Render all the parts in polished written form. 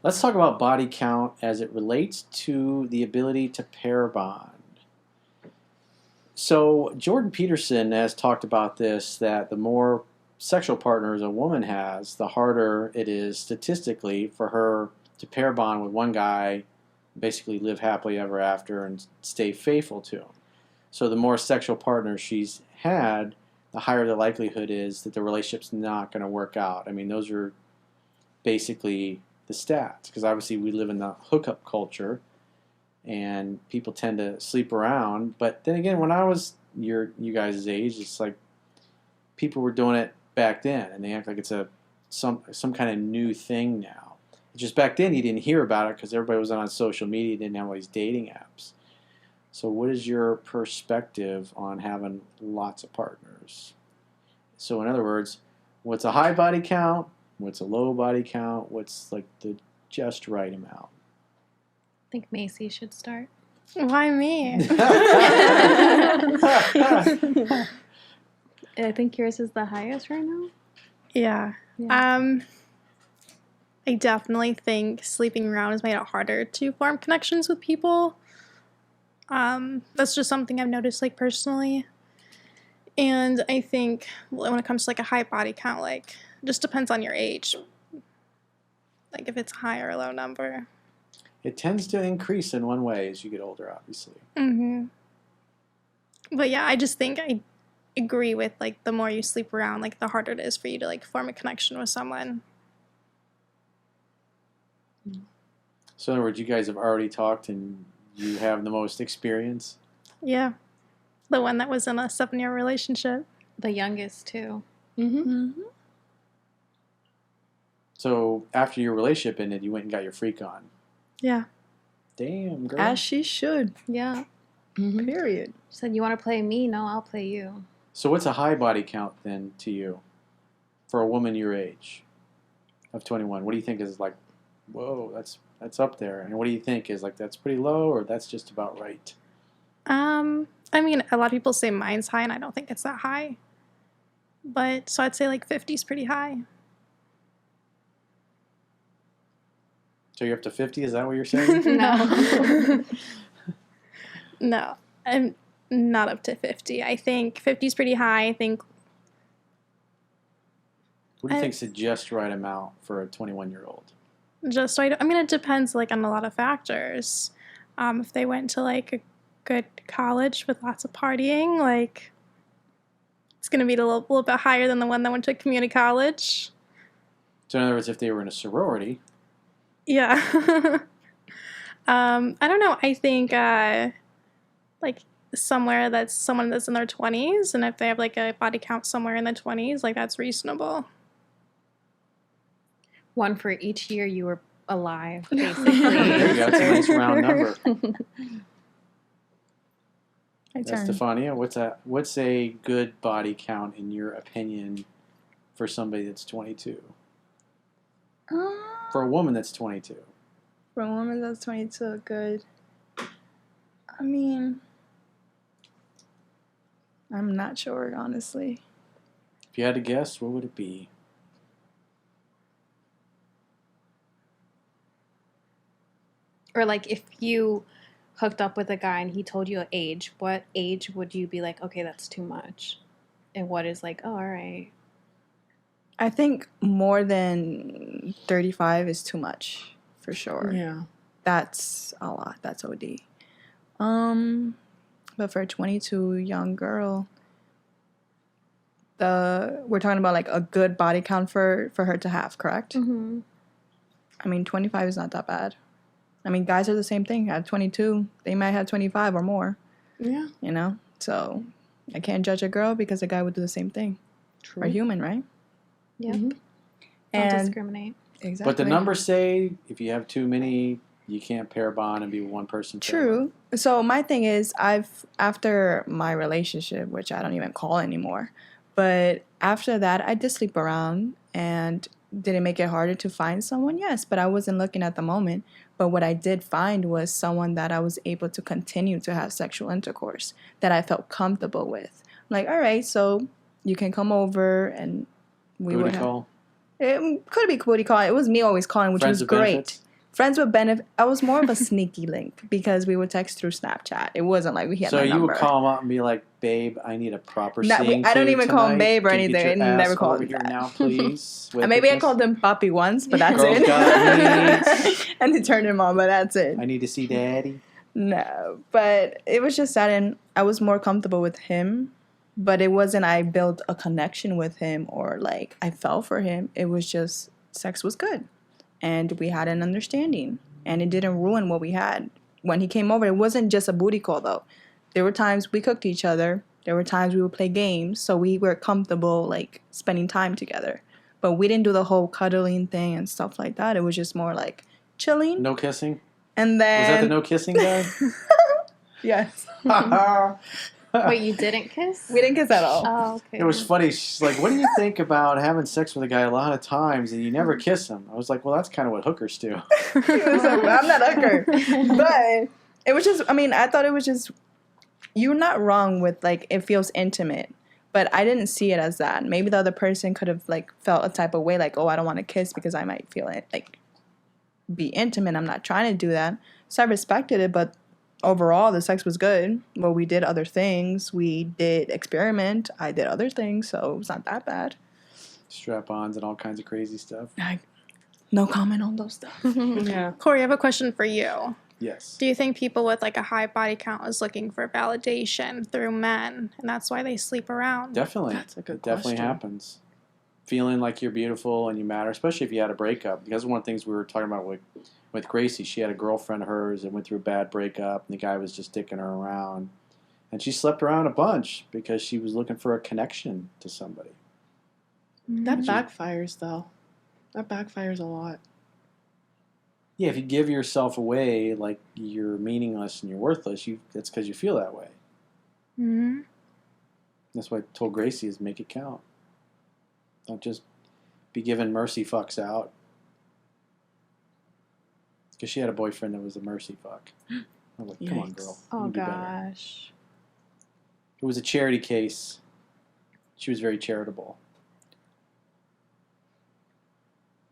Let's talk about body count as it relates to the ability to pair bond. So Jordan Peterson has talked about this, that the more sexual partners a woman has, the harder it is statistically for her to pair bond with one guy, basically live happily ever after and stay faithful to him. So the more sexual partners she's had, the higher the likelihood is that the relationship's not going to work out. I mean, those are basically the stats, because obviously we live in the hookup culture and people tend to sleep around. But then again, when I was you guys' age, it's like people were doing it back then, and they act like it's some kind of new thing now. Just back then, you didn't hear about it because everybody was on social media, didn't have all these dating apps. So what is your perspective on having lots of partners? So in other words, what's a high body count? What's a low body count? What's like the just right amount? I think Macy should start. Why me? I think yours is the highest right now. Yeah. I definitely think sleeping around has made it harder to form connections with people. That's just something I've noticed, like, personally. And I think when it comes to, like, a high body count, like, it just depends on your age. Like, if it's a high or a low number. It tends to increase in one way as you get older, obviously. Mm-hmm. But, yeah, I just think I agree with, like, the more you sleep around, like, the harder it is for you to, like, form a connection with someone. So in other words, you guys have already talked and you have the most experience? Yeah. The one that was in a 7-year relationship. The youngest, too. Mm-hmm. Mm-hmm. So after your relationship ended, you went and got your freak on. Yeah. Damn, girl. As she should. Yeah. Mm-hmm. Period. She said, you want to play me? No, I'll play you. So what's a high body count then to you for a woman your age of 21? What do you think is like, whoa, that's up there? And what do you think is like, that's pretty low, or that's just about right? I mean, a lot of people say mine's high, and I don't think it's that high. But, so I'd say like 50 is pretty high. So you're up to 50? Is that what you're saying? No. No, I'm not up to 50. I think 50 is pretty high. I think. What do you think is the just right amount for a 21-year-old? Just right. I mean, it depends, like, on a lot of factors. If they went to, like, a good college with lots of partying, like, it's going to be a little bit higher than the one that went to community college. So in other words, if they were in a sorority. Yeah. I don't know. I think, like, someone that's in their 20s, and if they have, like, a body count somewhere in the 20s, like, that's reasonable. One for each year you were alive, basically. There you go. That's a nice round number. Turn. Estefania, what's a good body count in your opinion for somebody that's 22? For a woman that's 22. For a woman that's 22, good. I mean, I'm not sure, honestly. If you had to guess, what would it be? Or, like, if you hooked up with a guy and he told you an age, what age would you be like, okay, that's too much? And what is like, oh, all right. I think more than 35 is too much, for sure. Yeah. That's a lot. That's OD. But for a 22 young girl, we're talking about like a good body count for her to have, correct? Mm-hmm. I mean, 25 is not that bad. I mean, guys are the same thing. At 22, they might have 25 or more. Yeah. You know? So I can't judge a girl because a guy would do the same thing. True. We're human, right? Yep. Mm-hmm. Don't discriminate. Exactly. But the numbers say if you have too many, you can't pair bond and be one person. True. So my thing is, after my relationship, which I don't even call anymore, but after that, I did sleep around. And did it make it harder to find someone? Yes, but I wasn't looking at the moment. But what I did find was someone that I was able to continue to have sexual intercourse, that I felt comfortable with. I'm like, all right, so you can come over, and we would call? It could be booty call. It was me always calling, which Friends was with great. benefits? Friends with benefit. I was more of a sneaky link because we would text through Snapchat. It wasn't like we had So my you number. would call him up and be like, "Babe, I need a proper No, seeing I don't to even call him tonight. babe or Can you get anything. your I ass never called over him here that. now, please." And maybe I Wickedness. called him Papi once, but that's Girls it. got needs. And he turned him on, but that's it. I need to see Daddy. No, but it was just that, and I was more comfortable with him. But it wasn't I built a connection with him or like I fell for him. It was just sex was good, and we had an understanding, and it didn't ruin what we had. When he came over, it wasn't just a booty call though. There were times we cooked each other. There were times we would play games, so we were comfortable like spending time together. But we didn't do the whole cuddling thing and stuff like that. It was just more like chilling. No kissing. And then Was that the no kissing guy? Yes. Wait, you didn't kiss? We didn't kiss at all. Oh, okay. It was funny. She's like, "What do you think about having sex with a guy a lot of times and you never kiss him?" I was like, "Well, that's kind of what hookers do." He was like, I'm not a hooker. But it was just, I mean, I thought it was just, you're not wrong with like, it feels intimate. But I didn't see it as that. Maybe the other person could have like felt a type of way like, oh, I don't want to kiss because I might feel it like be intimate. I'm not trying to do that. So I respected it, but overall the sex was good. Well, we did other things. We did experiment. I did other things, so it was not that bad. Strap-ons and all kinds of crazy stuff. No comment on those stuff. Yeah. Corey, I have a question for you. Yes. Do you think people with like a high body count is looking for validation through men, and that's why they sleep around? Definitely. That's a good It definitely question. happens. Feeling like you're beautiful and you matter, especially if you had a breakup. Because one of the things we were talking about with Gracie, she had a girlfriend of hers that went through a bad breakup, and the guy was just dicking her around. And she slept around a bunch because she was looking for a connection to somebody. That Which is- backfires, though. That backfires a lot. Yeah, if you give yourself away like you're meaningless and you're worthless, it's because you feel that way. Mm-hmm. That's why I told Gracie is make it count. Don't just be giving mercy fucks out. Because she had a boyfriend that was a mercy fuck. I was like, come on, Yikes. girl. Oh, You do better. gosh. It was a charity case. She was very charitable.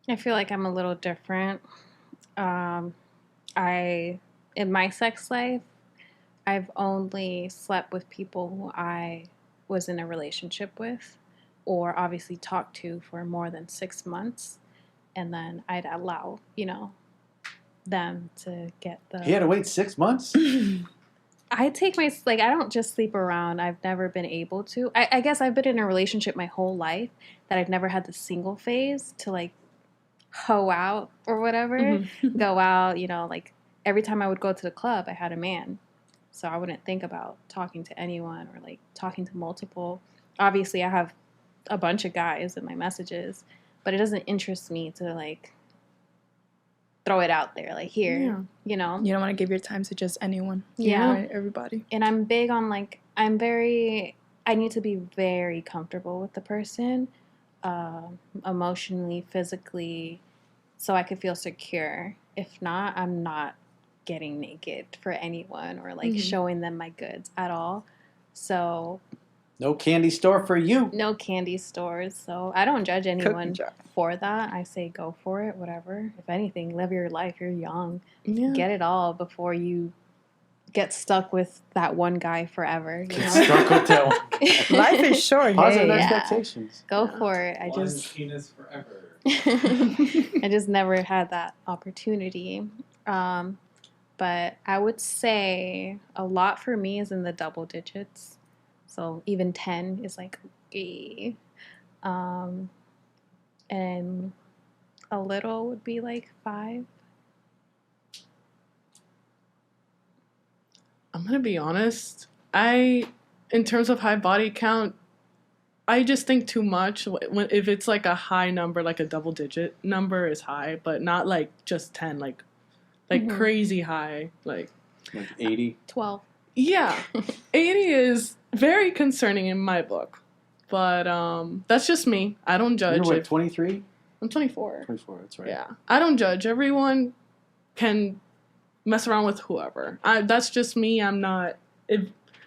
I feel like I'm a little different. In my sex life, I've only slept with people who I was in a relationship with, or obviously talked to for more than 6 months, and then I'd allow, them to get the. He had to wait 6 months? I take my, I don't just sleep around. I've never been able to. I guess I've been in a relationship my whole life that I've never had the single phase to hoe out or whatever. Go out, every time I would go to the club, I had a man. So I wouldn't think about talking to anyone or talking to multiple. Obviously, I have a bunch of guys in my messages, but it doesn't interest me to throw it out there here, Yeah. You don't want to give your time to just anyone. Yeah. Right? Everybody. And I'm big on I need to be very comfortable with the person, emotionally, physically, so I could feel secure. If not, I'm not getting naked for anyone or showing them my goods at all. So No candy store for you. no candy stores. So I don't judge anyone Cookie jar. for that. I say go for it, whatever. If anything, live your life. You're young. Yeah. Get it all before you get stuck with that one guy forever. Get stuck with that one. Life is short. Positive Hey. Yeah. expectations. Go for it. I One just penis forever. I just never had that opportunity. But I would say a lot for me is in the double digits. So even 10 is okay. And a little would be 5. I'm going to be honest. In terms of high body count, I just think too much. If it's a high number, a double digit number is high, but not just 10, crazy high. Like 80. 12. Yeah, 80 is very concerning in my book. But that's just me. I don't judge. You're what, 23? I'm 24. 24, that's right. Yeah, I don't judge. Everyone can mess around with whoever. That's just me. I'm not.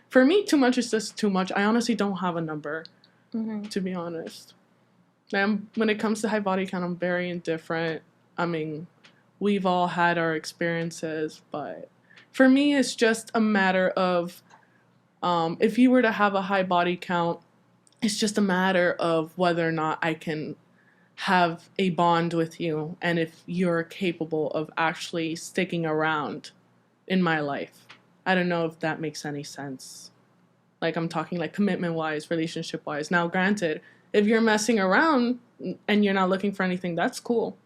For me, too much is just too much. I honestly don't have a number, to be honest. When it comes to high body count, I'm very indifferent. I mean, we've all had our experiences, but for me, it's just a matter of if you were to have a high body count, it's just a matter of whether or not I can have a bond with you and if you're capable of actually sticking around in my life. I don't know if that makes any sense. Like, I'm talking like commitment-wise, relationship-wise. Now, granted, if you're messing around and you're not looking for anything, that's cool.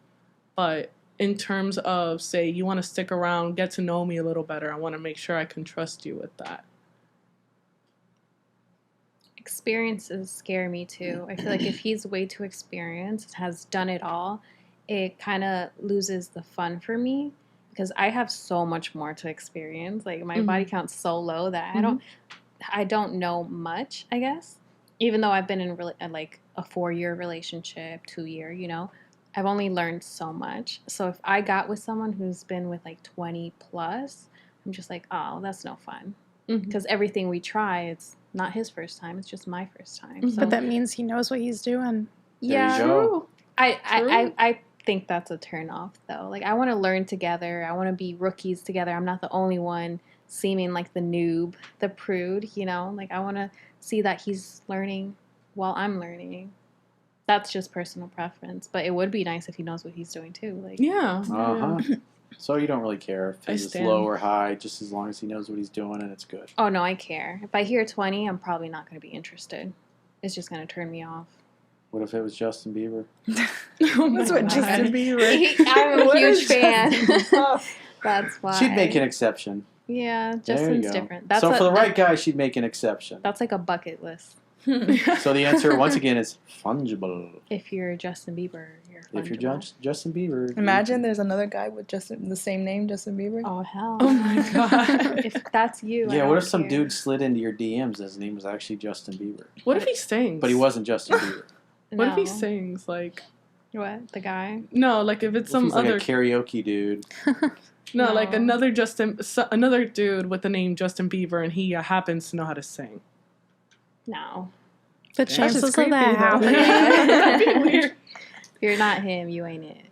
But in terms of, say, you want to stick around, get to know me a little better, I want to make sure I can trust you with that. Experiences scare me too. I feel like if he's way too experienced, has done it all, it kind of loses the fun for me because I have so much more to experience. Like my body count's so low that I don't know much, I guess. Even though I've been in like a 4-year relationship, 2-year, you know, I've only learned so much. So if I got with someone who's been with like 20 plus, I'm just like, oh, that's no fun. Because everything we try, it's not his first time. It's just my first time. So. But that means he knows what he's doing. Yeah, There you go. I think that's a turn off though. Like I want to learn together. I want to be rookies together. I'm not the only one seeming like the noob, the prude. You know, like I want to see that he's learning while I'm learning. That's just personal preference. But it would be nice if he knows what he's doing too. Like Yeah. So you don't really care if he's low or high, just as long as he knows what he's doing and it's good. Oh no, I care. If I hear 20, I'm probably not going to be interested. It's just going to turn me off. What if it was Justin Bieber? That's what Justin Bieber. I'm a huge fan. That's why. She'd make an exception. Yeah, There you Justin's go. different. So for the right guy, she'd make an exception. That's like a bucket list. So the answer, once again, is fungible. If you're Justin Bieber, you're fungible. If you're Justin Bieber. Imagine there's another guy with the same name, Justin Bieber. Oh, hell. Oh my god. If that's you, I Yeah, what don't if some care. dude slid into your DMs and his name was actually Justin Bieber? What if he sings? But he wasn't Justin Bieber. What if he No. sings? Like, What? The guy? no, like if it's What if some he's other like a karaoke dude. no, like No. another dude with the name Justin Bieber, and he happens to know how to sing. No. The That's chances just of that creepy, though. happening. That'd be weird. If you're not him, you ain't it.